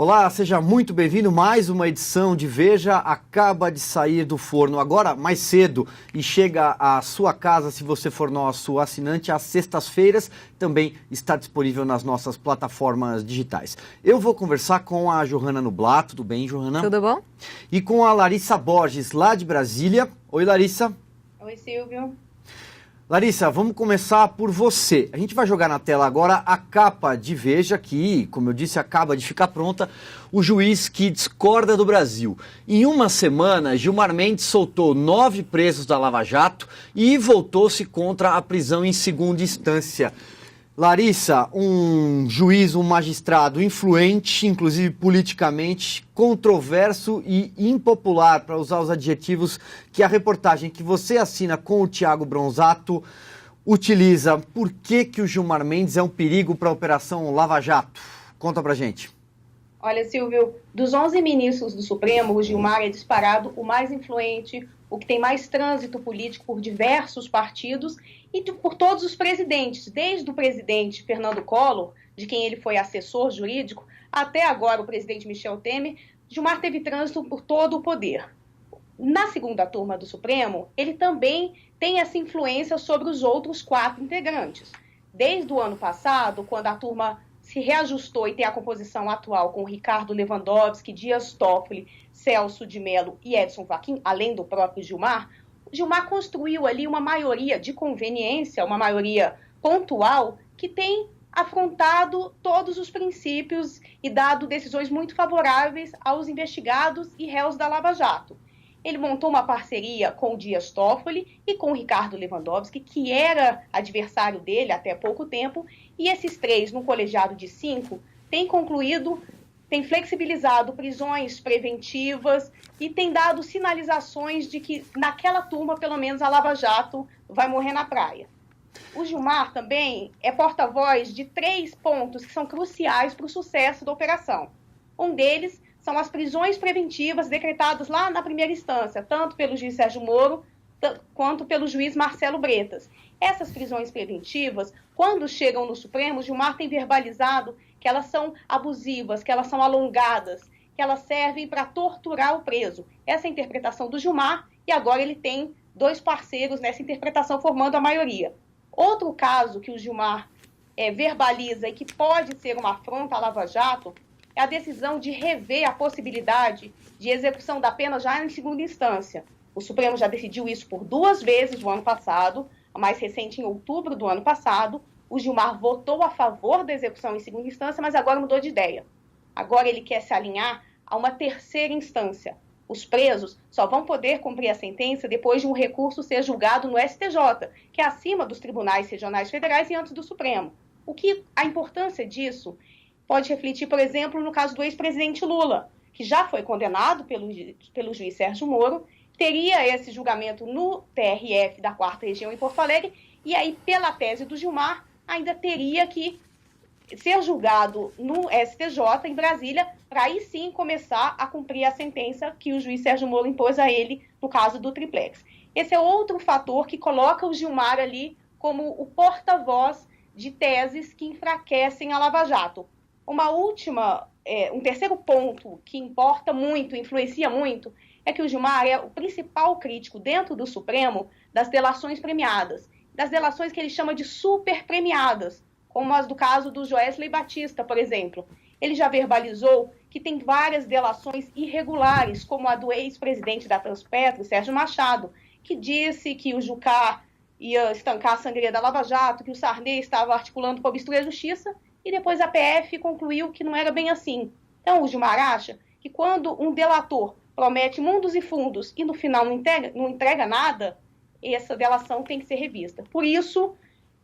Olá, seja muito bem-vindo. Mais uma edição de Veja acaba de sair do forno agora mais cedo e chega à sua casa se você for nosso assinante às sextas-feiras. Também está disponível nas nossas plataformas digitais. Eu vou conversar com a Johanna Nublato. Tudo bem, Johanna? Tudo bom? E com a Larissa Borges, lá de Brasília. Oi, Larissa. Oi, Silvio. Larissa, vamos começar por você. A gente vai jogar na tela agora a capa de Veja, que, como eu disse, acaba de ficar pronta, o juiz que discorda do Brasil. Em uma semana, Gilmar Mendes soltou 9 presos da Lava Jato e voltou-se contra a prisão em segunda instância. Larissa, um juiz, um magistrado influente, inclusive politicamente, controverso e impopular, para usar os adjetivos que a reportagem que você assina com o Thiago Bronzato utiliza. Por que o Gilmar Mendes é um perigo para a Operação Lava Jato? Conta pra gente. Olha, Silvio, dos 11 ministros do Supremo, o Gilmar é disparado o mais influente, o que tem mais trânsito político por diversos partidos e por todos os presidentes, desde o presidente Fernando Collor, de quem ele foi assessor jurídico, até agora o presidente Michel Temer. Gilmar teve trânsito por todo o poder. Na segunda turma do Supremo, ele também tem essa influência sobre os outros 4 integrantes. Desde o ano passado, quando a turma se reajustou e tem a composição atual com Ricardo Lewandowski, Dias Toffoli, Celso de Mello e Edson Fachin, além do próprio Gilmar, o Gilmar construiu ali uma maioria de conveniência, uma maioria pontual, que tem afrontado todos os princípios e dado decisões muito favoráveis aos investigados e réus da Lava Jato. Ele montou uma parceria com o Dias Toffoli e com o Ricardo Lewandowski, que era adversário dele até pouco tempo, e esses 3, num colegiado de 5, têm flexibilizado prisões preventivas e têm dado sinalizações de que naquela turma, pelo menos, a Lava Jato vai morrer na praia. O Gilmar também é porta-voz de 3 pontos que são cruciais para o sucesso da operação. Um deles são as prisões preventivas decretadas lá na primeira instância, tanto pelo juiz Sérgio Moro quanto pelo juiz Marcelo Bretas. Essas prisões preventivas, quando chegam no Supremo, o Gilmar tem verbalizado que elas são abusivas, que elas são alongadas, que elas servem para torturar o preso. Essa é a interpretação do Gilmar e agora ele tem 2 parceiros nessa interpretação formando a maioria. Outro caso que o Gilmar verbaliza e que pode ser uma afronta à Lava Jato é a decisão de rever a possibilidade de execução da pena já em segunda instância. O Supremo já decidiu isso por 2 vezes no ano passado, a mais recente em outubro do ano passado. O Gilmar votou a favor da execução em segunda instância, mas agora mudou de ideia. Agora ele quer se alinhar a uma terceira instância. Os presos só vão poder cumprir a sentença depois de um recurso ser julgado no STJ, que é acima dos tribunais regionais federais e antes do Supremo. A importância disso pode refletir, por exemplo, no caso do ex-presidente Lula, que já foi condenado pelo juiz Sérgio Moro, teria esse julgamento no TRF da 4ª Região em Porto Alegre, e aí, pela tese do Gilmar, ainda teria que ser julgado no STJ, em Brasília, para aí sim começar a cumprir a sentença que o juiz Sérgio Moro impôs a ele no caso do triplex. Esse é outro fator que coloca o Gilmar ali como o porta-voz de teses que enfraquecem a Lava Jato. Um terceiro ponto que importa muito, influencia muito, é que o Gilmar é o principal crítico dentro do Supremo das delações premiadas, das delações que ele chama de super premiadas, como as do caso do Joesley Batista, por exemplo. Ele já verbalizou que tem várias delações irregulares, como a do ex-presidente da Transpetro, Sérgio Machado, que disse que o Jucá ia estancar a sangria da Lava Jato, que o Sarney estava articulando para obstruir a justiça, e depois a PF concluiu que não era bem assim. Então, o Gilmar acha que quando um delator promete mundos e fundos e no final não entrega nada, essa delação tem que ser revista. Por isso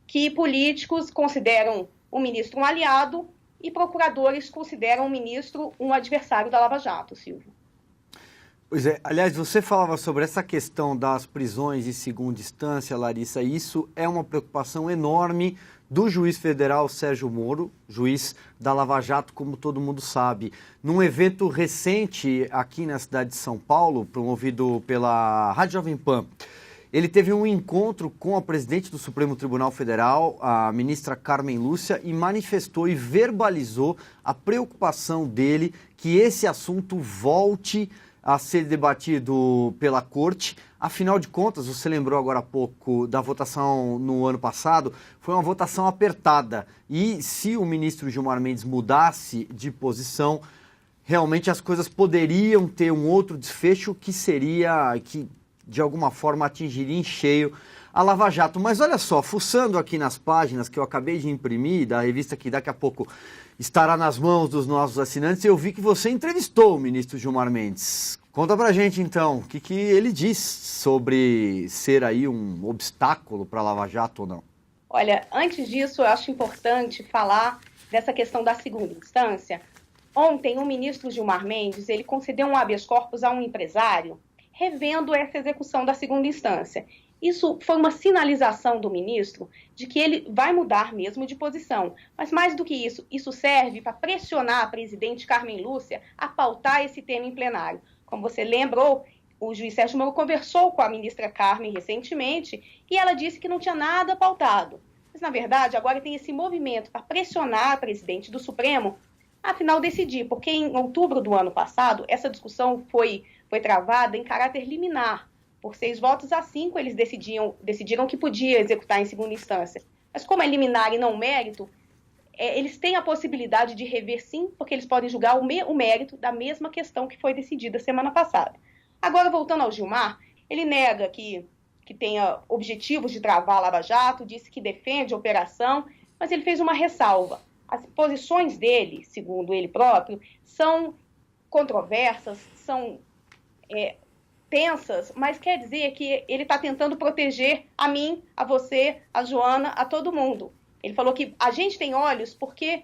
que políticos consideram o ministro um aliado e procuradores consideram o ministro um adversário da Lava Jato, Silvio. Pois é, aliás, você falava sobre essa questão das prisões em segunda instância, Larissa, e isso é uma preocupação enorme do juiz federal Sérgio Moro, juiz da Lava Jato, como todo mundo sabe. Num evento recente aqui na cidade de São Paulo, promovido pela Rádio Jovem Pan, ele teve um encontro com a presidente do Supremo Tribunal Federal, a ministra Carmen Lúcia, e manifestou e verbalizou a preocupação dele que esse assunto volte a ser debatido pela Corte. Afinal de contas, você lembrou agora há pouco da votação no ano passado, foi uma votação apertada. E se o ministro Gilmar Mendes mudasse de posição, realmente as coisas poderiam ter um outro desfecho que de alguma forma atingiria em cheio a Lava Jato. Mas olha só, fuçando aqui nas páginas que eu acabei de imprimir, da revista que daqui a pouco estará nas mãos dos nossos assinantes, eu vi que você entrevistou o ministro Gilmar Mendes. Conta pra gente então, o que ele diz sobre ser aí um obstáculo para a Lava Jato ou não? Olha, antes disso eu acho importante falar dessa questão da segunda instância. Ontem o ministro Gilmar Mendes, ele concedeu um habeas corpus a um empresário, revendo essa execução da segunda instância. Isso foi uma sinalização do ministro de que ele vai mudar mesmo de posição. Mas mais do que isso, isso serve para pressionar a presidente Carmen Lúcia a pautar esse tema em plenário. Como você lembrou, o juiz Sérgio Moro conversou com a ministra Carmen recentemente e ela disse que não tinha nada pautado. Mas, na verdade, agora tem esse movimento para pressionar a presidente do Supremo a, afinal, decidir, porque em outubro do ano passado, essa discussão foi travada em caráter liminar. Por 6 votos a 5, eles decidiram que podia executar em segunda instância. Mas como é liminar e não mérito, eles têm a possibilidade de rever sim, porque eles podem julgar o mérito da mesma questão que foi decidida semana passada. Agora, voltando ao Gilmar, ele nega que tenha objetivos de travar a Lava Jato, disse que defende a operação, mas ele fez uma ressalva. As posições dele, segundo ele próprio, são controversas, são tensas, mas quer dizer que ele está tentando proteger a mim, a você, a Joana, a todo mundo. Ele falou que a gente tem olhos porque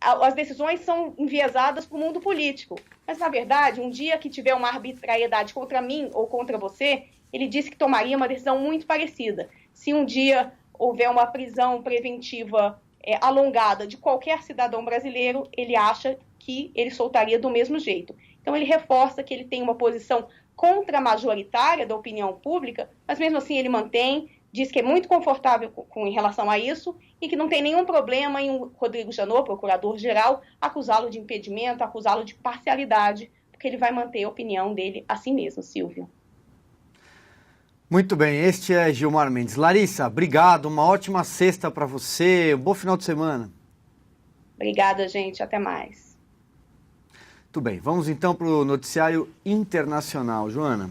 as decisões são enviesadas para o mundo político. Mas, na verdade, um dia que tiver uma arbitrariedade contra mim ou contra você, ele disse que tomaria uma decisão muito parecida. Se um dia houver uma prisão preventiva alongada de qualquer cidadão brasileiro, ele acha que ele soltaria do mesmo jeito. Então, ele reforça que ele tem uma posição contra-majoritária da opinião pública, mas mesmo assim ele mantém, diz que é muito confortável em relação a isso e que não tem nenhum problema em o Rodrigo Janot, procurador-geral, acusá-lo de impedimento, acusá-lo de parcialidade, porque ele vai manter a opinião dele assim mesmo, Silvio. Muito bem, este é Gilmar Mendes. Larissa, obrigado, uma ótima sexta para você, um bom final de semana. Obrigada, gente, até mais. Muito bem, vamos então para o noticiário internacional. Joana,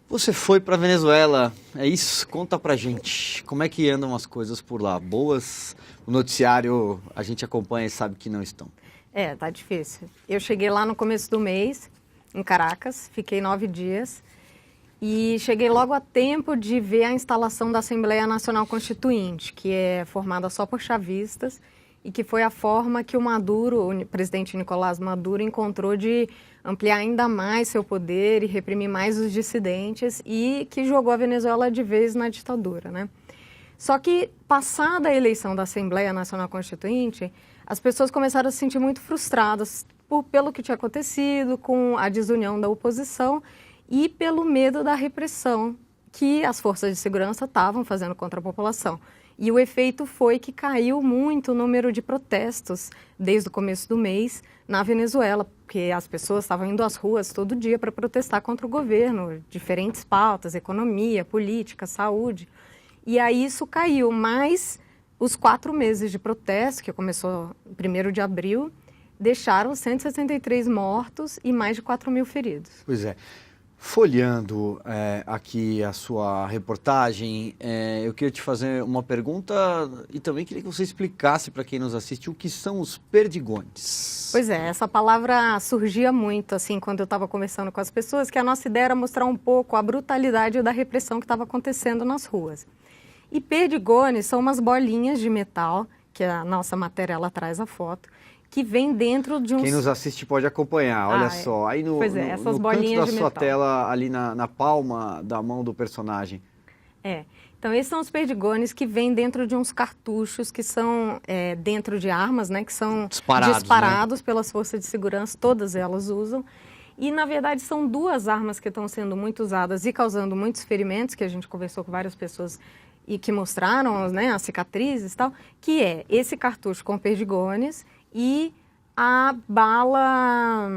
você foi para a Venezuela, é isso? Conta pra gente, como é que andam as coisas por lá? Boas? O noticiário a gente acompanha e sabe que não estão. Tá difícil. Eu cheguei lá no começo do mês, em Caracas, fiquei 9 dias e cheguei logo a tempo de ver a instalação da Assembleia Nacional Constituinte, que é formada só por chavistas, e que foi a forma que o presidente Nicolás Maduro encontrou de ampliar ainda mais seu poder e reprimir mais os dissidentes e que jogou a Venezuela de vez na ditadura, né? Só que, passada a eleição da Assembleia Nacional Constituinte, as pessoas começaram a se sentir muito frustradas pelo que tinha acontecido, com a desunião da oposição e pelo medo da repressão que as forças de segurança estavam fazendo contra a população. E o efeito foi que caiu muito o número de protestos desde o começo do mês na Venezuela, porque as pessoas estavam indo às ruas todo dia para protestar contra o governo, diferentes pautas, economia, política, saúde. E aí isso caiu, mas os 4 meses de protesto, que começou em 1º de abril, deixaram 163 mortos e mais de 4.000 feridos. Pois é. Folheando aqui a sua reportagem, eu queria te fazer uma pergunta e também queria que você explicasse para quem nos assiste o que são os perdigones. Pois é, essa palavra surgia muito assim quando eu estava conversando com as pessoas, que a nossa ideia era mostrar um pouco a brutalidade da repressão que estava acontecendo nas ruas. E perdigones são umas bolinhas de metal, que a nossa matéria ela traz a foto, que vem dentro de um... Quem nos assiste pode acompanhar, olha só. Aí no essas no bolinhas canto da de sua metal. tela, ali na palma da mão do personagem. Então esses são os perdigones que vêm dentro de uns cartuchos que são dentro de armas, né? Que são disparados pelas forças de segurança, todas elas usam. E, na verdade, são duas armas que estão sendo muito usadas e causando muitos ferimentos, que a gente conversou com várias pessoas e que mostraram, né, as cicatrizes e tal, que é esse cartucho com perdigones e a bala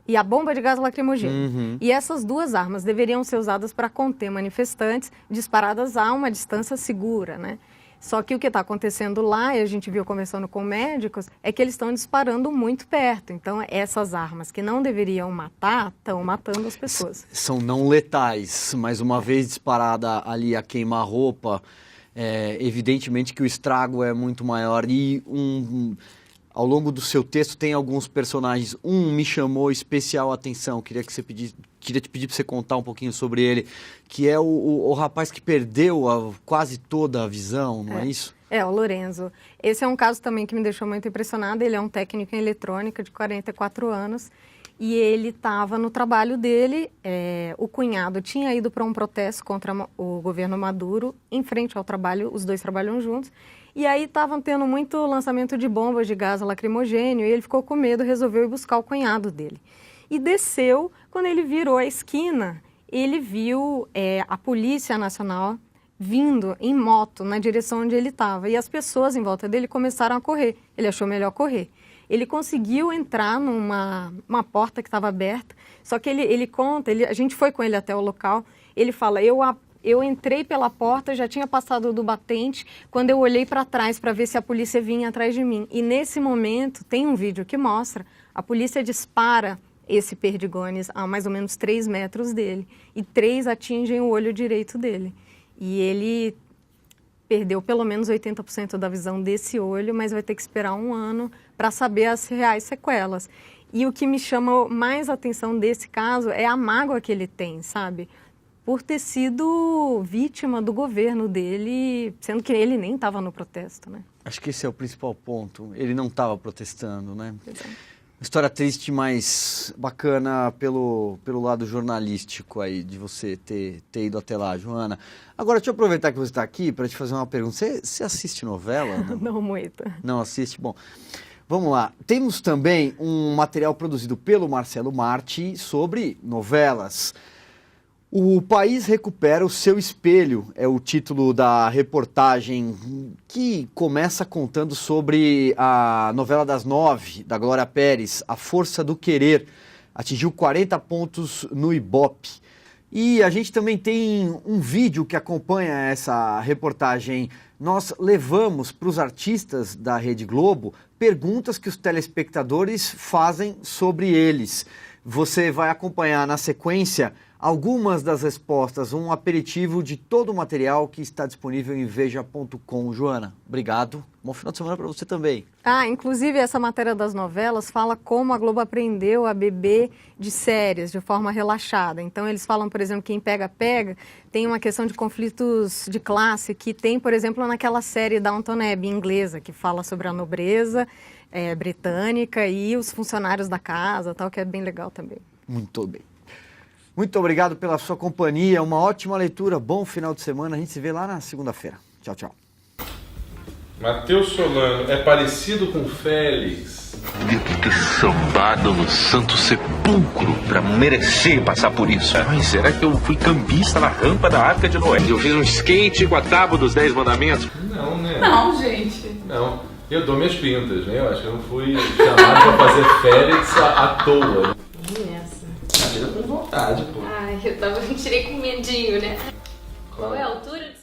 e a bomba de gás lacrimogêneo. E essas duas armas deveriam ser usadas para conter manifestantes disparadas a uma distância segura, né? Só que o que está acontecendo lá, e a gente viu conversando com médicos, é que eles estão disparando muito perto. Então, essas armas que não deveriam matar, estão matando as pessoas. São não letais, mas uma vez disparada ali a queima-roupa, evidentemente que o estrago é muito maior. E ao longo do seu texto tem alguns personagens. Me chamou especial atenção, queria te pedir para você contar um pouquinho sobre ele, que é o rapaz que perdeu quase toda a visão, não é isso? O Lorenzo. Esse é um caso também que me deixou muito impressionada. Ele é um técnico em eletrônica de 44 anos e ele estava no trabalho dele. O cunhado tinha ido para um protesto contra o governo Maduro, em frente ao trabalho, os dois trabalham juntos. E aí estavam tendo muito lançamento de bombas de gás lacrimogêneo e ele ficou com medo, resolveu ir buscar o cunhado dele. E desceu, quando ele virou a esquina, ele viu a Polícia Nacional vindo em moto na direção onde ele estava. E as pessoas em volta dele começaram a correr. Ele achou melhor correr. Ele conseguiu entrar numa porta que estava aberta, só que ele conta, a gente foi com ele até o local, ele fala, eu entrei pela porta, já tinha passado do batente, quando eu olhei para trás para ver se a polícia vinha atrás de mim. E nesse momento, tem um vídeo que mostra, a polícia dispara esse perdigones a mais ou menos 3 metros dele. E 3 atingem o olho direito dele. E ele perdeu pelo menos 80% da visão desse olho, mas vai ter que esperar 1 ano para saber as reais sequelas. E o que me chama mais atenção desse caso é a mágoa que ele tem, sabe? Por ter sido vítima do governo dele, sendo que ele nem estava no protesto, né? Acho que esse é o principal ponto. Ele não estava protestando, né? Exato. História triste, mas bacana pelo lado jornalístico aí, de você ter ido até lá, Joana. Agora, deixa eu aproveitar que você está aqui para te fazer uma pergunta. Você assiste novela? Não? Não muito. Não assiste? Bom, vamos lá. Temos também um material produzido pelo Marcelo Marti sobre novelas. O país recupera o seu espelho, é o título da reportagem que começa contando sobre a novela das 9, da Glória Pérez, A Força do Querer, atingiu 40 pontos no Ibope. E a gente também tem um vídeo que acompanha essa reportagem. Nós levamos para os artistas da Rede Globo perguntas que os telespectadores fazem sobre eles. Você vai acompanhar na sequência algumas das respostas, um aperitivo de todo o material que está disponível em veja.com. Joana, obrigado. Bom final de semana para você também. Inclusive essa matéria das novelas fala como a Globo aprendeu a beber de séries de forma relaxada. Então eles falam, por exemplo, quem pega, pega, tem uma questão de conflitos de classe que tem, por exemplo, naquela série Downton Abbey inglesa, que fala sobre a nobreza britânica e os funcionários da casa, tal, que é bem legal também. Muito bem. Muito obrigado pela sua companhia, uma ótima leitura, bom final de semana, a gente se vê lá na segunda-feira. Tchau, tchau. Matheus Solano é parecido com Félix. Devo ter sambado no Santo Sepulcro pra merecer passar por isso. Mas será que eu fui cambista na rampa da Arca de Noé? Eu fiz um skate com a tábua dos 10 mandamentos? Não, né? Não, gente. Não, eu dou minhas pintas, né? Eu acho que eu não fui chamado pra fazer Félix à toa. Essa. Atira com vontade, pô. Ai, eu tirei com medinho, né? Qual é a altura?